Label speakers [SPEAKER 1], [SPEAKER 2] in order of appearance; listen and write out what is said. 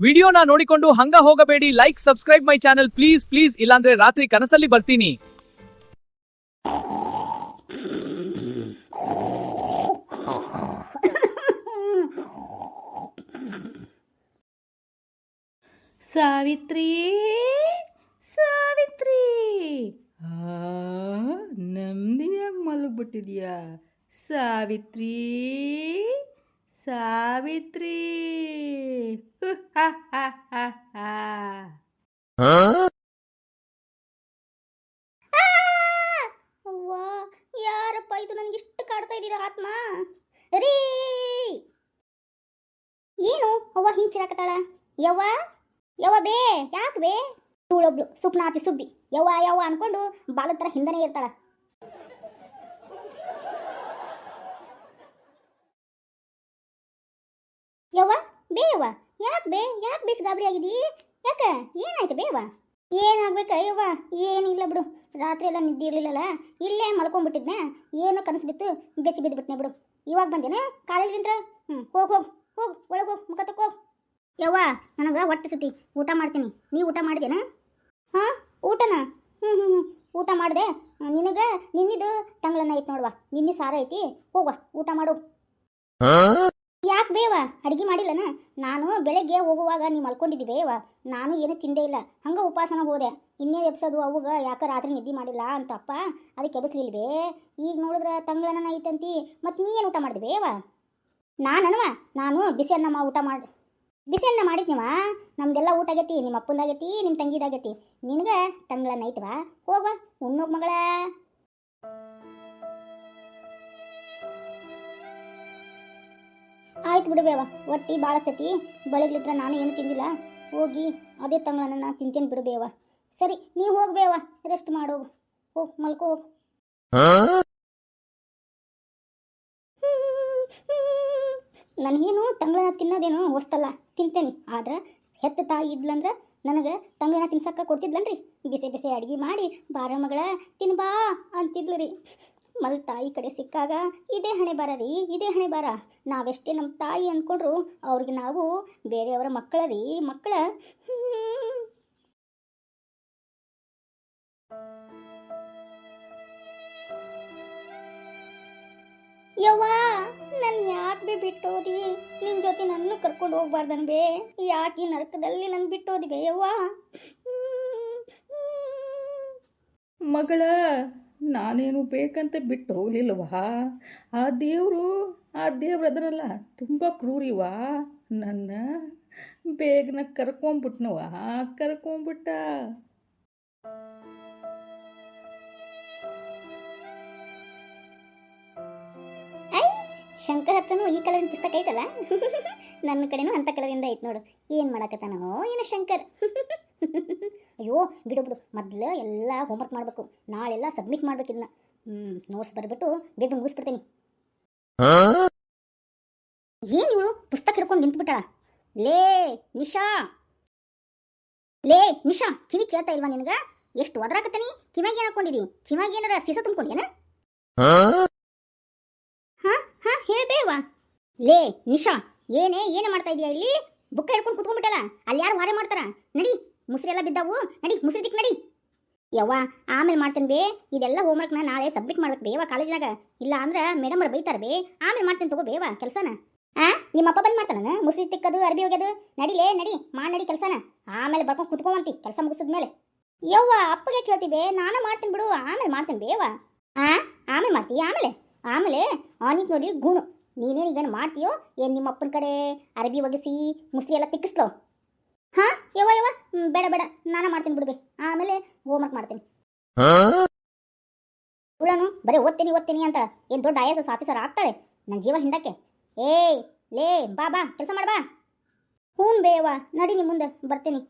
[SPEAKER 1] ವಿಡಿಯೋನ ನೋಡಿಕೊಂಡು ಹಂಗ ಹೋಗಬೇಡಿ. Like subscribe my channel please please, ಇಲ್ಲಾಂದ್ರೆ ರಾತ್ರಿ ಕನಸಲ್ಲಿ ಬರ್ತೀನಿ.
[SPEAKER 2] ಸಾವಿತ್ರಿ ಸಾವಿತ್ರಿ, ನೆಮ್ಮದಿಯಾಗಿ ಮಲಗ್ಬಿಟ್ಟಿದ್ಯಾ ಸಾವಿತ್ರಿ ಸಾವಿತ್ರಿ?
[SPEAKER 3] ಅವ್ವ, ಯಾರಪ್ಪ ಇದು? ನನಗಿಷ್ಟು ಕಾಡ್ತಾ ಇದ್ದೀರ ಆತ್ಮ ರೀ? ಏನು ಅವ್ವ ಹಿಂಚಿರಾಕತ್ತಾಳ? ಯವ್ವ ಯವ್ವ ಬೇ, ಯಾಕೆ ಬೇ? ಇವಳೊಬ್ಳು ಸುಪ್ನಾತಿ ಸುಬ್ಬಿ ಯವ್ವ ಯವ್ವ ಅನ್ಕೊಂಡು ಬಾಲದ ಥರ ಹಿಂದನೇ ಇರ್ತಾಳ. ಯವ್ವ ಬೇ, ಯವ್ವ ಯಾಕೆ ಬೇ, ಯಾಕೆ ಬೇಸ್ ಗಾಬರಿ ಆಗಿದ್ದೀ? ಯಾಕೆ ಏನಾಯ್ತು ಬೇವ? ಏನಾಗ್ಬೇಕ ಯವ್ವ? ಏನಿಲ್ಲ ಬಿಡು, ರಾತ್ರಿ ಎಲ್ಲ ನಿದ್ದೆ ಇರಲಿಲ್ಲಲ್ಲ, ಇಲ್ಲೇ ಮಲ್ಕೊಂಡ್ಬಿಟ್ಟಿದ್ನೆ. ಏನೋ ಕನಸು ಬಿತ್ತು, ಬೆಚ್ಚಿ ಬಿದ್ದುಬಿಟ್ನೆ ಬಿಡು. ಇವಾಗ ಬಂದೇನ ಕಾಲೇಜ್ಲಿಂದ? ಹೋಗಿ ಹೋಗಿ ಹೋಗಿ ಒಳಗೆ ಹೋಗಿ, ಮುಖ ತಕ್ಕ ಹೋಗಿ. ಯವ್ವ ನನಗೆ ಹೊಟ್ಟೆ ಸತಿ, ಊಟ ಮಾಡ್ತೀನಿ. ನೀವು ಊಟ ಮಾಡಿದೇನ? ಹಾಂ ಊಟನಾ? ಊಟ ಮಾಡಿದೆ. ನಿನಗೆ ನಿನ್ನಿದು ತಂಗಳನ್ನ ಐತಿ ನೋಡುವ, ನಿನ್ನೆ ಸಾರ ಐತಿ, ಹೋಗುವ ಊಟ ಮಾಡು. ಯಾಕೆ ಬೇವ ಅಡುಗೆ ಮಾಡಿಲ್ಲನ? ನಾನು ಬೆಳಗ್ಗೆ ಹೋಗುವಾಗ ನೀವು ಮಲ್ಕೊಂಡಿದ್ದಿ ಬೇವ, ನಾನು ಏನೂ ತಿಂದೇ ಇಲ್ಲ, ಹಂಗೆ ಉಪವಾಸನ ಹೋದೆ. ಇನ್ನೇ ಎಬ್ಸೋದು ಅವಾಗ ಯಾಕೆ ರಾತ್ರಿ ನಿದ್ದೆ ಮಾಡಿಲ್ಲ ಅಂತಪ್ಪ, ಅದಕ್ಕೆ ಎಬ್ಸ್ಲಿಲ್ವೇ. ಈಗ ನೋಡಿದ್ರೆ ತಂಗಳನ್ನ ಐತಂತಿ, ಮತ್ತು ನೀ ಏನು ಊಟ ಮಾಡಿದೆ ಬೇವ? ನಾನು ಬಿಸಿ ಅನ್ನ ಊಟ ಮಾಡಿ, ಬಿಸಿ ಅನ್ನ ಮಾಡಿದ್ನಿವ. ನಮ್ದೆಲ್ಲ ಊಟ ಆಗೈತಿ, ನಿಮ್ಮ ಅಪ್ಪಂದಾಗೈತಿ, ನಿಮ್ಮ ತಂಗಿದಾಗೈತಿ. ನಿನಗೆ ತಂಗಳನ್ನ ಐತವ, ಹೋಗುವ ಉಣ್ಣೋಗ್ ಮಗಳ. ಆಯ್ತು ಬಿಡುಬೇವ, ಒಟ್ಟಿ ಭಾಳ ಸತಿ ಬೆಳಗ್ಲಿದ್ರ ನಾನು ಏನು ತಿಂದಿಲ್ಲ, ಹೋಗಿ ಅದೇ ತಂಗಳನ್ನ ತಿಂತೇನೆ ಬಿಡುಬೇವ. ಸರಿ ನೀವು ಹೋಗ್ಬೇವ, ರೆಸ್ಟ್ ಮಾಡೋಗು, ಹೋಗಿ ಮಲ್ಕೋ ಹೋಗು. ನನಗೇನು ತಂಗಳನ್ನ ತಿನ್ನೋದೇನು ಹೊಸ್ತಲ್ಲ, ತಿಂತೇನೆ. ಆದ್ರೆ ಹೆತ್ತ ತಾಯಿ ಇದ್ಲಂದ್ರೆ ನನಗೆ ತಂಗಳನ್ನ ತಿನ್ಸಕ್ಕ ಕೊಡ್ತಿದ್ಲನ್ರಿ. ಬಿಸಿ ಬಿಸಿ ಅಡುಗೆ ಮಾಡಿ ಬಾರ ಮಗಳ ತಿನ್ಬಾ ಅಂತಿದ್ಲು ರೀ. ಮಲ್ ತಾಯಿ ಕಡೆ ಸಿಕ್ಕಾಗ ಇದೇ ಹಣೆ ಬಾರ ರೀ, ಇದೇ ಹಣೆ ಬಾರ. ನಾವೆಷ್ಟೇ ನಮ್ಮ ತಾಯಿ ಅಂದ್ಕೊಂಡ್ರು ಅವ್ರಿಗೆ ನಾವು ಬೇರೆಯವರ ಮಕ್ಕಳ ರೀ, ಮಕ್ಕಳ. ಯವ್ವ ನನ್ನ ಯಾಕೆ ಬೇ ಬಿಟ್ಟೋದಿ? ನಿನ್ನ ಜೊತೆ ನನ್ನ ಕರ್ಕೊಂಡು ಹೋಗ್ಬಾರ್ದನ್ ಬೇ? ಯಾಕೆ ಈ ನರಕದಲ್ಲಿ ನನ್ನ ಬಿಟ್ಟೋದಿ ಬೇ ಯವ್ವ?
[SPEAKER 2] ಮಗಳ, ನಾನೇನು ಬೇಕಂತ ಬಿಟ್ಟು ಹೋಗ್ಲಿಲ್ವಾ? ಆ ದೇವ್ರು ಅದನ್ನಲ್ಲ ತುಂಬ ಕ್ರೂರಿವಾ. ನನ್ನ ಬೇಗನ ಕರ್ಕೊಂಬಿಟ್ಟ.
[SPEAKER 3] ಶಂಕರ್ ಹತ್ರನೂ ಈ ಕಲರಿನ ಪುಸ್ತಕ ಐತಲ್ಲ, ನನ್ನ ಕಡೆನೂ ಅಂಥ ಕಲರಿಂದ ಐತೆ ನೋಡು. ಏನು ಮಾಡಕತ್ತಾನೋ ಏನೋ ಶಂಕರ್. ಅಯ್ಯೋ ಬಿಡು ಬಿಡು, ಮೊದಲು ಎಲ್ಲ ಹೋಮ್ವರ್ಕ್ ಮಾಡಬೇಕು, ನಾಳೆಲ್ಲ ಸಬ್ಮಿಟ್ ಮಾಡ್ಬೇಕು. ಇದನ್ನ ನೋಟ್ಸ್ ಬರೆದ್ಬಿಟ್ಟು ಬೇಗ ಮುಗಿಸ್ಬಿಡ್ತೀನಿ. ಏನು ಇವಳು ಪುಸ್ತಕ ಹಿಡ್ಕೊಂಡು ನಿಂತ್ಬಿಟ್ಟಾಳ? ಲೇ ನಿಶಾ, ಕಿವಿ ಕೇಳ್ತಾ ಇಲ್ವಾ ನಿನಗ? ಎಷ್ಟು ಒದರಾಕತ್ತೀನಿ, ಕಿವಿಗೆ ಏನು ಹಾಕೊಂಡಿದಿ? ಕಿವಿಗೆ ಏನಾರ ಸೀಸ ತುಂಬ್ಕೊಂಡೇನ? ಹೇಳ್ಬೇವಾ? ಲೇ ನಿಶಾ, ಏನೇ ಮಾಡ್ತಾ ಇದೀಯಾ ಇಲ್ಲಿ? ಬುಕ್ಕ ಹಿಡ್ಕೊಂಡು ಕುತ್ಕೊಂಡ್ಬಿಟ್ಟಲ್ಲ, ಅಲ್ಲಿ ಯಾರು ಹೊರೆ ಮಾಡ್ತಾರ? ನಡಿ, ಮುಸ್ರಿ ಎಲ್ಲ ಬಿದ್ದಾವು, ನಡಿ ಮುಸ್ರಿ ದಿಕ್ ನಡಿ. ಯವ್ವ ಆಮೇಲೆ ಮಾಡ್ತೇನೆ ಬೇ, ಇದೆಲ್ಲ ಹೋಮ್ವರ್ಕ್ನ ನಾಳೆ ಸಬ್ಮಿಟ್ ಮಾಡ್ಬೇಕು ಬೇವ ಕಾಲೇಜ್ನಾಗ. ಇಲ್ಲ ಅಂದ್ರೆ ಮೇಡಮ್ ಅವ್ರು ಬೈತಾರೆ ಬೇ. ಆಮೇಲೆ ಮಾಡ್ತೇನೆ ತಗೋ ಬೇವ ಕೆಲಸನ. ನಿಮ್ಮಪ್ಪ ಬಂದು ಮಾಡ್ತಾನ ಮುಸ್ರಿ ತಿಕ್ಕದು, ಅರ್ಬಿ ಹೋಗ್ಯದು? ನಡಿ ಮಾಡಿ ಕೆಲಸನ, ಆಮೇಲೆ ಬರ್ಕೊಂಡು ಕುತ್ಕೊಂಬಂತಿ ಕೆಲಸ ಮುಗಿಸಿದ್ಮೇಲೆ. ಯವ್ವ ಅಪ್ಪಗೆ ಕೇಳ್ತೀವಿ, ನಾನು ಮಾಡ್ತೀನಿ ಬಿಡು, ಆಮೇಲೆ ಮಾಡ್ತೇನೆ ಬೇವ. ಆಮೇಲೆ ಮಾಡ್ತೀಯ? ಆಮೇಲೆ ಆನಿಗೆ ನೋಡಿ ಗುಣು. ನೀನೇನು ಈಗ ಮಾಡ್ತೀಯೋ ಏನು? ನಿಮ್ಮ ಅಪ್ಪನ ಕಡೆ ಅರಬಿ ಒಗಿಸಿ ಮುಸ್ಲಿ ಎಲ್ಲ ತಿಕ್ಕಿಸ್ಲೋ? ಯವ್ವ ಬೇಡ, ನಾನು ಮಾಡ್ತೀನಿ ಬಿಡ್ಬೇ, ಆಮೇಲೆ ಹೋಮ್ವರ್ಕ್ ಮಾಡ್ತೀನಿ. ಇವಳನು ಬರೀ ಓದ್ತೀನಿ ಅಂತ ಏನು ದೊಡ್ಡ IAS ಆಫೀಸರ್ ಆಗ್ತಾಳೆ ನನ್ನ ಜೀವ ಹಿಂಡಕ್ಕೆ. ಲೇ ಬಾ ಕೆಲಸ ಮಾಡ್ಬಾ. ಹ್ಞೂ ಬೇವ, ನಡಿ ನಿಮ್ಮ ಮುಂದೆ ಬರ್ತೀನಿ.